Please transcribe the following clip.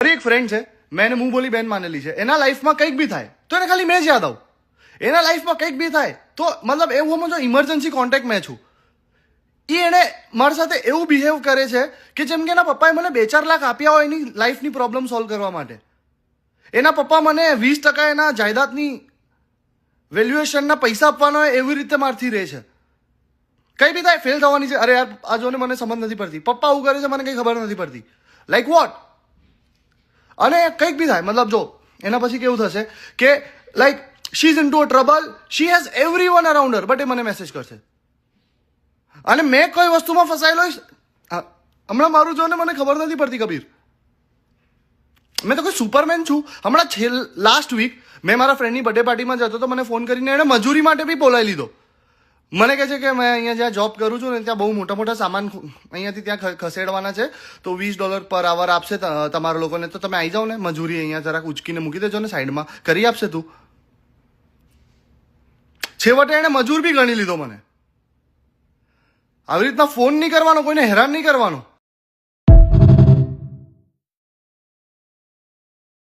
મારી એક ફ્રેન્ડ છે, મેં એને મુંહ બોલી બેન માનેલી છે. એના લાઈફમાં કંઈક બી થાય તો એને ખાલી મેં જ યાદ આવું. એના લાઈફમાં કંઈક બી થાય તો મતલબ એવું સમજો ઇમરજન્સી કોન્ટેક્ટ મેં છું. એને મારી સાથે એવું બિહેવ કરે છે કે જેમ કે એના પપ્પાએ મને 2-4 લાખ આપ્યા હોય એની લાઈફની પ્રોબ્લેમ સોલ્વ કરવા માટે. એના પપ્પા મને 20% એના જાયદાદની વેલ્યુએશનના પૈસા આપવાના હોય એવી રીતે મારથી રહે છે. કઈ બી થાય ફેલ થવાની છે. અરે યાર આ જોને મને સમજ નથી પડતી. પપ્પા આવું કરે છે મને કંઈ ખબર નથી પડતી. Like what? અને કંઈક બી થાય મતલબ જો એના પછી કેવું થશે કે like she is into a trouble, she has everyone around her, but એ મને મેસેજ કરશે. અને મેં કઈ વસ્તુમાં ફસાયેલો હોઈશ હમણાં મારું જોને મને ખબર નથી પડતી કબીર. મેં તો કોઈ સુપરમેન છું. હમણાં લાસ્ટ વીક મેં મારા ફ્રેન્ડની બર્થડે પાર્ટીમાં જતો તો મને ફોન કરીને એણે મજૂરી માટે બી બોલાવી લીધો. મને કહે છે કે મેં અહીંયા જ્યાં જોબ કરું છું ને ત્યાં બહુ મોટા મોટા સામાન અહીંયાથી ત્યાં ખસેડવાના છે તો $20 પર આવર આપશે તમારા લોકોને, તો તમે આવી જાઓ ને મજૂરી અહીંયા જરાક ઉચકીને મૂકી દેજો ને સાઈડમાં, કરી આપશે તું. છેવટે એણે મજૂર બી ગણી લીધો મને. આવી રીતના ફોન નહીં કરવાનો, કોઈને હેરાન નહીં કરવાનો.